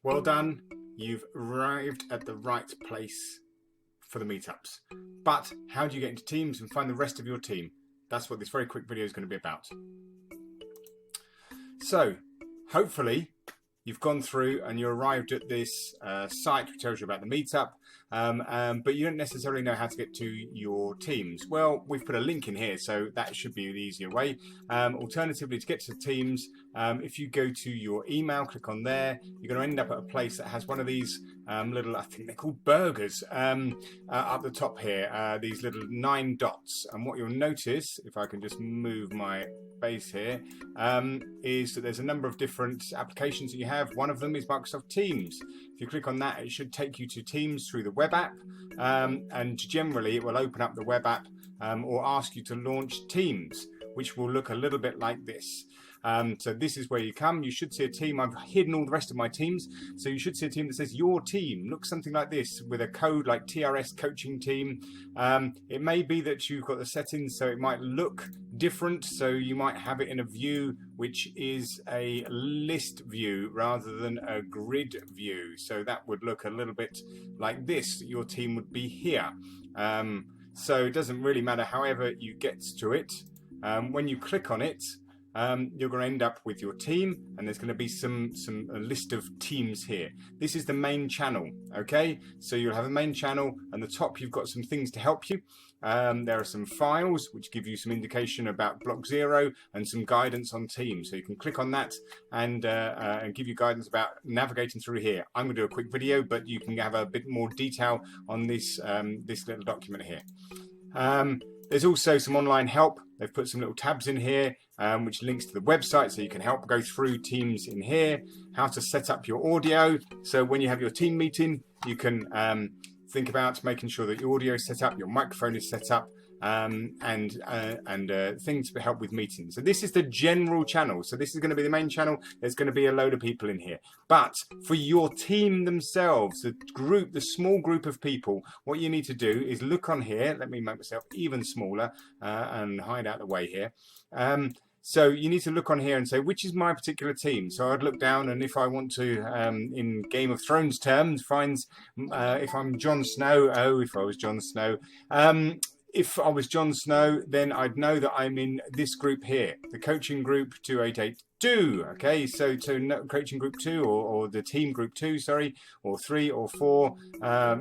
Well done. You've arrived at the right place for the meetups. But how do you get into Teams and find the rest of your team? That's what this very quick video is going to be about. So, hopefully, you've gone through and you arrived at this site which tells you about the meetup, but you don't necessarily know how to get to your teams. Well, we've put a link in here, so that should be an easier way. Alternatively, to get to the teams, if you go to your email, click on there, you're going to end up at a place that has one of these little, I think they're called burgers, up the top here, these little 9 dots. And what you'll notice, if I can just move my base here, is that there's a number of different applications that you have. One of them is Microsoft Teams. If you click on that, it should take you to Teams through the web app, and generally it will open up the web app or ask you to launch Teams, which will look a little bit like this. So this is where you come. You should see a team. I've hidden all the rest of my teams, so you should see a team that says your team. Looks something like this with a code like TRS coaching team. It may be that you've got the settings so it might look different, so you might have it in a view which is a list view rather than a grid view, so that would look a little bit like this. Your team would be here. So it doesn't really matter however you get to it. When you click on it, you're going to end up with your team, and there's going to be a list of teams here. This is the main channel, okay? So you'll have a main channel, and the top you've got some things to help you. There are some files which give you some indication about block 0 and some guidance on teams. So you can click on that and give you guidance about navigating through here. I'm going to do a quick video, but you can have a bit more detail on this this little document here. There's also some online help. They've put some little tabs in here which links to the website, so you can help go through Teams in here. How to set up your audio, so when you have your team meeting, you can think about making sure that your audio is set up, your microphone is set up, and things to help with meetings. So this is the general channel. So this is going to be the main channel. There's going to be a load of people in here. But for your team themselves, the group, the small group of people, what you need to do is look on here. Let me make myself even smaller and hide out the way here. So you need to look on here and say, which is my particular team? So I'd look down, and if I want to, in Game of Thrones terms, find if I'm Jon Snow, if I was Jon Snow, if I was Jon Snow, then I'd know that I'm in this group here, the coaching group 2882. Okay, so coaching group 2 or the team group 2, sorry, or 3 or 4.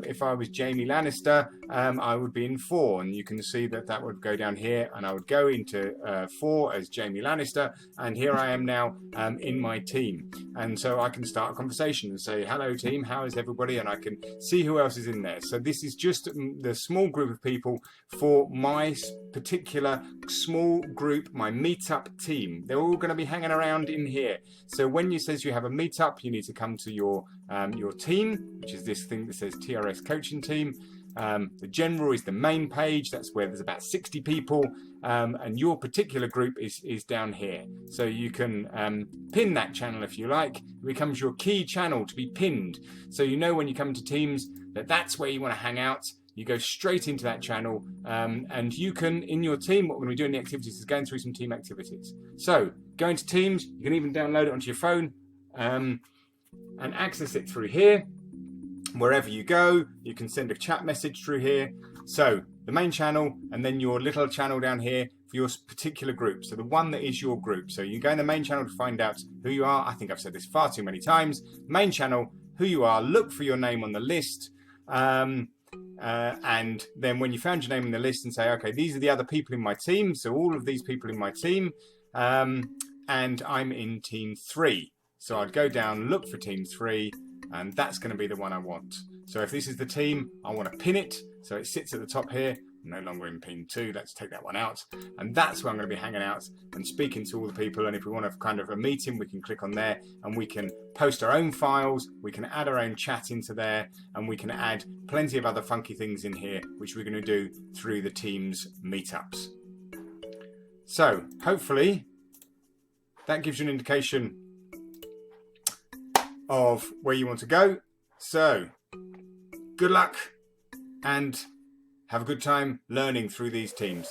If I was Jaime Lannister, I would be in 4, and you can see that that would go down here, and I would go into 4 as Jaime Lannister, and here I am now in my team, and so I can start a conversation and say, hello team, how is everybody, and I can see who else is in there. So this is just the small group of people for my particular small group, my meetup team. They're all going to be hanging around in here. So when you says you have a meetup, you need to come to your team, which is this thing that says TRS coaching team. The general is the main page. That's where there's about 60 people, and your particular group is down here. So you can pin that channel if you like. It becomes your key channel to be pinned. So you know when you come to Teams that that's where you want to hang out. You go straight into that channel, and you can, in your team, what we're going to be doing the activities is going through some team activities. So go into Teams, you can even download it onto your phone and access it through here. Wherever you go, you can send a chat message through here. So the main channel, and then your little channel down here for your particular group. So the one that is your group. So you go in the main channel to find out who you are. I think I've said this far too many times. Main channel, who you are, look for your name on the list. And then when you found your name in the list, and say, okay, these are the other people in my team, so all of these people in my team, and I'm in team 3, so I'd go down, look for team 3, and that's going to be the one I want. So if this is the team, I want to pin it, so it sits at the top here. No longer in pin 2, let's take that one out, and that's where I'm going to be hanging out and speaking to all the people. And if we want to kind of a meeting, we can click on there, and we can post our own files, we can add our own chat into there, and we can add plenty of other funky things in here, which we're going to do through the Teams meetups. So hopefully that gives you an indication of where you want to go. So good luck, and have a good time learning through these teams.